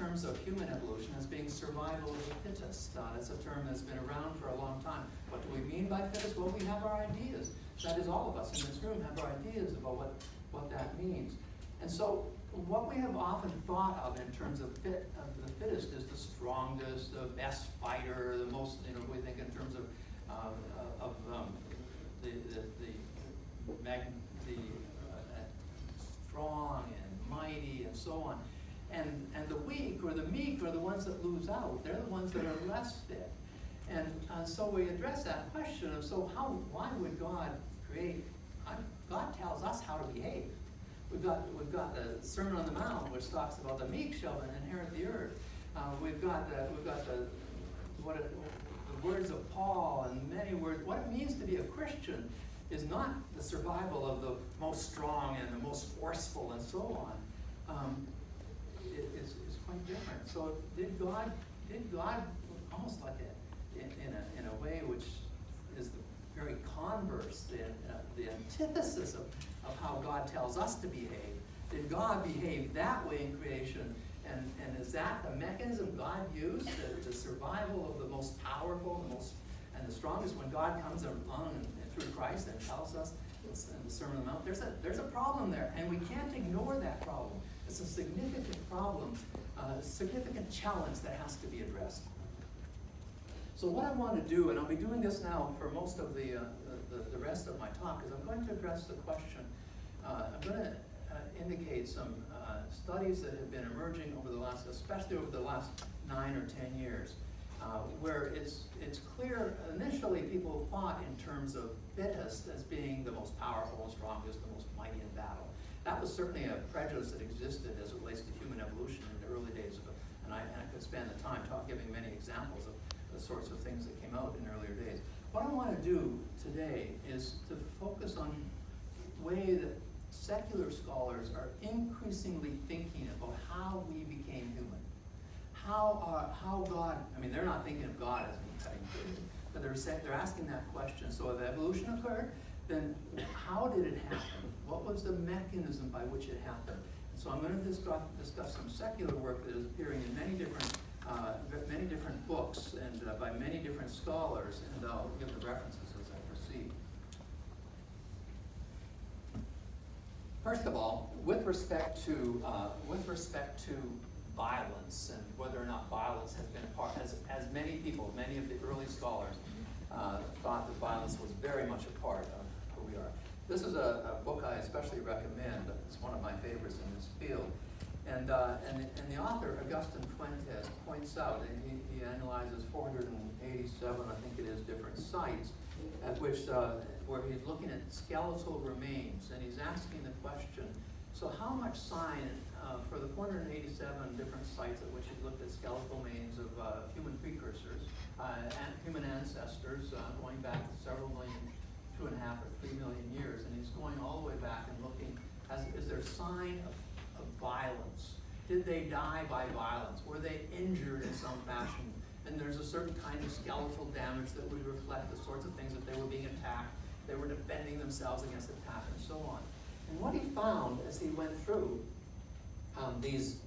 terms of human evolution as being survival of the fittest. That's a term that's been around for a long time. What do we mean by fittest? Well, we have our ideas. That is, all of us in this room have our ideas about what that means. And so what we have often thought of in terms of the fittest is the strongest, the best fighter, the most, we think in terms of strong and mighty and so on. And the weak or the meek are the ones that lose out. They're the ones that are less fit. And so we address that question of, why would God create? God tells us how to behave. We've got the Sermon on the Mount, which talks about the meek shall inherit the earth. We've got the words of Paul and many words. What it means to be a Christian is not the survival of the most strong and the most forceful and so on. It's quite different. So did God almost like in a way which is the very converse, the antithesis of how God tells us to behave. Did God behave that way in creation? And is that the mechanism God used, the survival of the most powerful, and the strongest, when God comes along and through Christ and tells us in the Sermon on the Mount? There's a problem there, and we can't ignore that problem. It's a significant problem, a significant challenge that has to be addressed. So what I want to do, and I'll be doing this now for most of the rest of my talk, is I'm going to address the question. I'm going to indicate some studies that have been emerging especially over the last 9 or 10 years, where it's clear. Initially, people thought in terms of fittest as being the most powerful and strongest, the most mighty in battle. That was certainly a prejudice that existed as it relates to human evolution in the early days of it. And I could spend the time giving many examples of the sorts of things that came out in earlier days. What I want to do today is to focus on the way that secular scholars are increasingly thinking about how we became human. How God, they're not thinking of God as being cutting food, but they're asking that question. So if evolution occurred, then how did it happen? What was the mechanism by which it happened? So I'm going to discuss some secular work that is appearing in many different books and by many different scholars, and I'll give the references as I proceed. First of all, with respect to violence and whether or not violence has been part, as many of the early scholars thought that violence was very much a part of who we are. This is a book I especially recommend. It's one of my favorites in this field. And the author, Augustin Fuentes, points out, and he analyzes 487, I think it is, different sites at which, where he's looking at skeletal remains, and he's asking the question, so how much sign, for the 487 different sites at which he's looked at skeletal remains of human precursors, and human ancestors, going back several million, 2.5 or 3 million years, and he's going all the way back and looking, is there sign of violence? Did they die by violence? Were they injured in some fashion? And there's a certain kind of skeletal damage that would reflect the sorts of things that they were being attacked, they were defending themselves against attack, and so on. And what he found as he went through these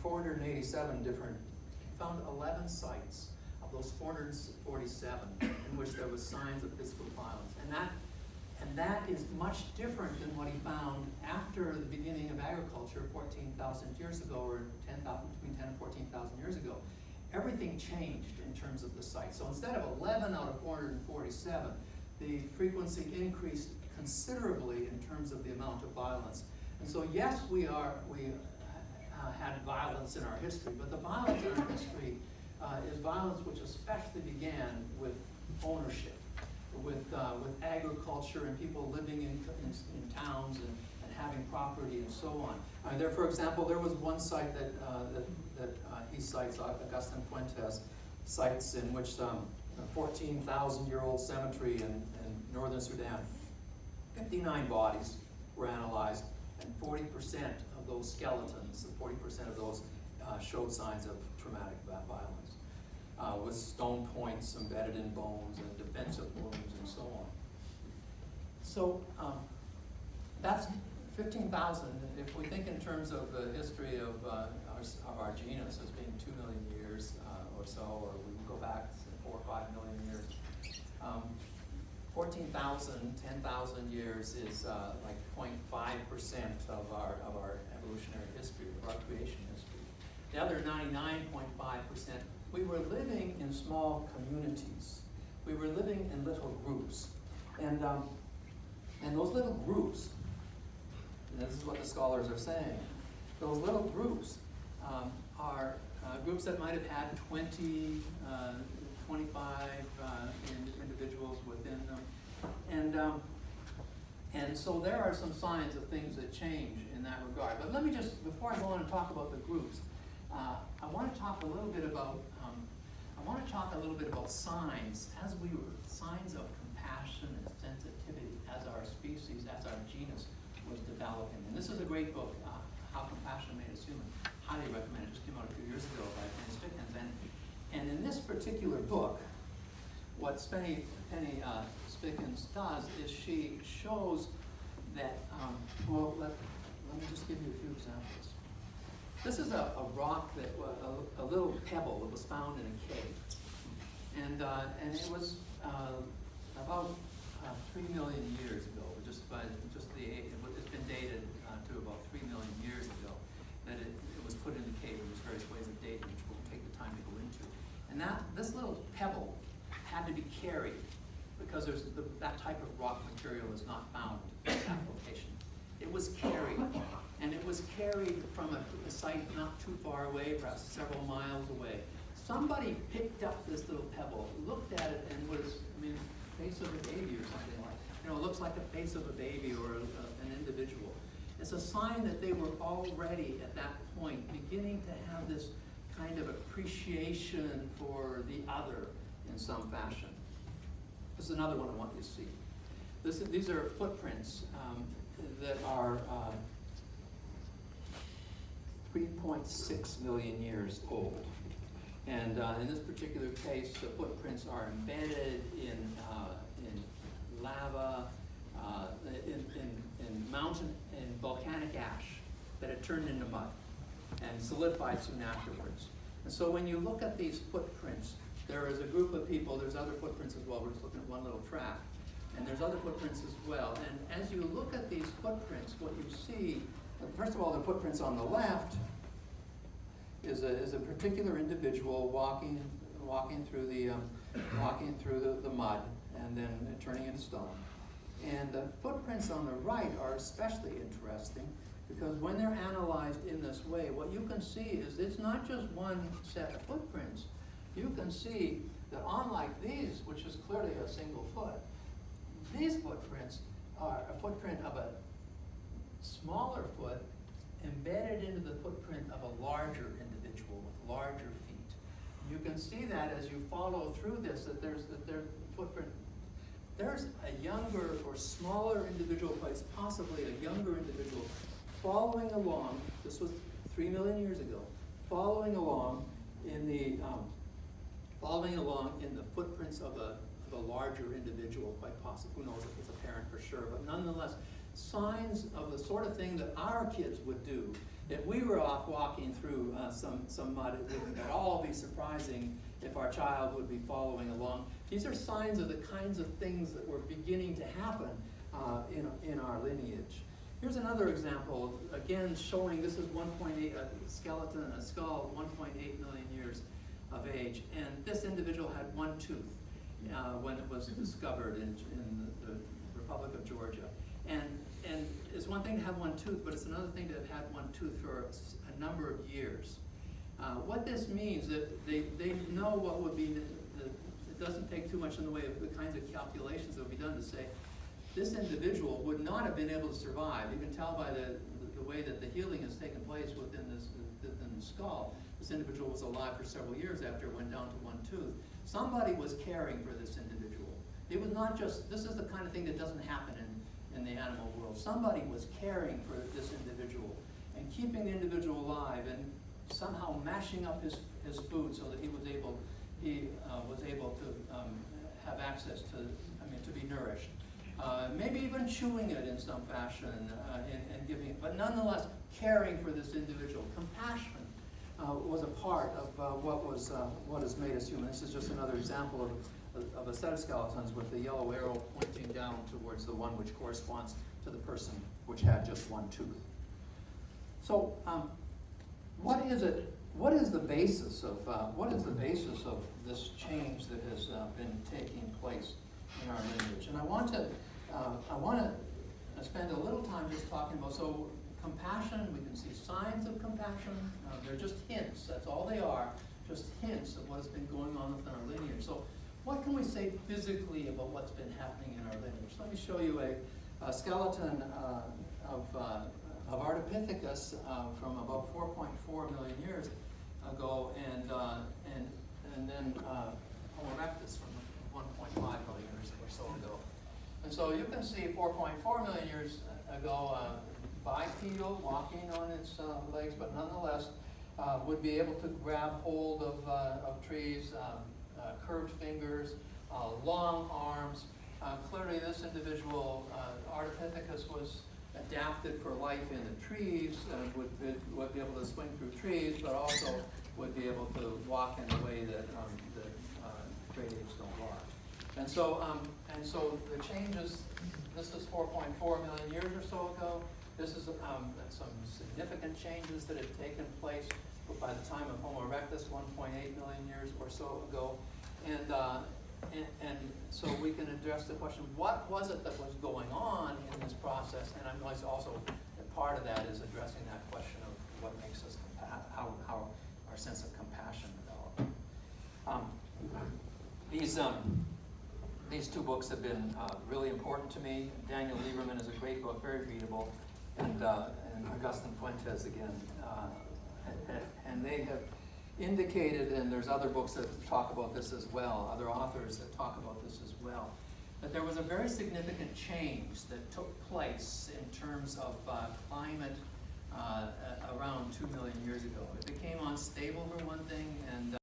487 different, he found 11 sites of those 447 in which there was signs of physical violence. And that is much different than what he found after the beginning of agriculture 14,000 years ago, or between 10 and 14,000 years ago. Everything changed in terms of the sites. So instead of 11 out of 447, the frequency increased considerably in terms of the amount of violence. And so yes, we had violence in our history, but the violence in our history is violence which especially began with ownership, with agriculture and people living in towns and having property and so on. For example, there was one site that he cites, Augustin Fuentes cites, in which a 14,000-year-old cemetery in northern Sudan, 59 bodies were analyzed, and 40% of those skeletons, 40% of those showed signs of traumatic violence, with stone points embedded in bones and defensive wounds and so on. So that's 15,000. If we think in terms of the history of of our genus as being 2 million years or so, or we can go back 4 or 5 million years. 14,000, 10,000 years is like 0.5% of our evolutionary history, of our creation history. The other 99.5%, we were living in small communities. We were living in little groups. And those little groups, and this is what the scholars are saying, those little groups are groups that might have had 20, 25 individuals within them. And so there are some signs of things that change in that regard. But let me just, before I go on and talk about the groups, I want to talk a little bit about signs, signs of compassion and sensitivity as our species, as our genus was developing. And this is a great book, How Compassion Made Us Human. Highly recommend it. Just came out a few years ago by Penny Spickens. And in this particular book, what Penny Spickens does is she shows that, let me just give you a few examples. This is a rock that, a little pebble that was found in a cave. And it was about 3 million years ago, just the age, it's been dated to about 3 million years ago, that it was put in the cave. There's various ways of dating, which we'll take the time to go into. And this little pebble had to be carried, because that type of rock material is not found in that location. It was carried, and it was carried from a site not too far away, perhaps several miles away. Somebody picked up this little pebble, looked at it, and was, face of a baby or something like that. It looks like the face of a baby or an individual. It's a sign that they were already, at that point, beginning to have this kind of appreciation for the other in some fashion. This is another one I want you to see. These are footprints that are 3.6 million years old. And in this particular case, the footprints are embedded in lava, in mountain, in volcanic ash that had turned into mud and solidified soon afterwards. And so when you look at these footprints, there is a group of people, there's other footprints as well, we're just looking at one little track, and there's other footprints as well. And as you look at these footprints, what you see, first of all, the footprints on the left is a particular individual walking through the mud and then turning into stone. And the footprints on the right are especially interesting, because when they're analyzed in this way, what you can see is it's not just one set of footprints. You can see that unlike these, which is clearly a single foot, these footprints are a footprint of a smaller foot embedded into the footprint of a larger individual with larger feet. You can see that as you follow through this, that there's footprint. There's a younger or smaller individual, quite possibly a younger individual, following along. This was 3 million years ago. Following along in the footprints of a larger individual, quite possibly. Who knows if it's a parent for sure, but nonetheless, signs of the sort of thing that our kids would do. If we were off walking through some mud, it wouldn't at all be surprising if our child would be following along. These are signs of the kinds of things that were beginning to happen in our lineage. Here's another example, again showing this is 1.8, a skeleton and a skull, 1.8 million years of age. And this individual had one tooth when it was discovered in the Republic of Georgia. And it's one thing to have one tooth, but it's another thing to have had one tooth for a number of years. What this means that they know what would be, it doesn't take too much in the way of the kinds of calculations that would be done to say, this individual would not have been able to survive. You can tell by the way that the healing has taken place within the skull. This individual was alive for several years after it went down to one tooth. Somebody was caring for this individual. It was not just, this is the kind of thing that doesn't happen in the animal world. Somebody was caring for this individual and keeping the individual alive and somehow mashing up his food so that he was able to have access to be nourished. Maybe even chewing it in some fashion and giving it, but nonetheless caring for this individual. Compassion was a part of what has made us human. This is just another example of a set of skeletons with the yellow arrow pointing down towards the one which corresponds to the person which had just one tooth. So, what is it? What is the basis of this change that has been taking place in our lineage? And I want to spend a little time just talking about compassion. We can see signs of compassion. They're just hints. That's all they are. Just hints of what has been going on within our lineage. So, what can we say physically about what's been happening in our lineage? Let me show you a skeleton of Ardipithecus from about 4.4 million years ago, and then Homo erectus from 1.5 million years or so ago. And so you can see 4.4 million years ago, bipedal, walking on its legs, but nonetheless would be able to grab hold of trees, curved fingers, long arms. Clearly this individual, Ardipithecus, was adapted for life in the trees, would be able to swing through trees, but also would be able to walk in a way that great apes don't walk. And so the changes, this is 4.4 million years or so ago. This is some significant changes that had taken place by the time of Homo erectus, 1.8 million years or so ago. And so we can address the question, what was it that was going on in this process? And I'm going to also, part of that is addressing that question of what makes us, how our sense of compassion developed. These two books have been really important to me. Daniel Lieberman is a great book, very readable, and Augustin Fuentes again. And they have indicated, and there's other books that talk about this as well, other authors that talk about this as well, that there was a very significant change that took place in terms of climate around 2 million years ago. It became unstable for one thing, and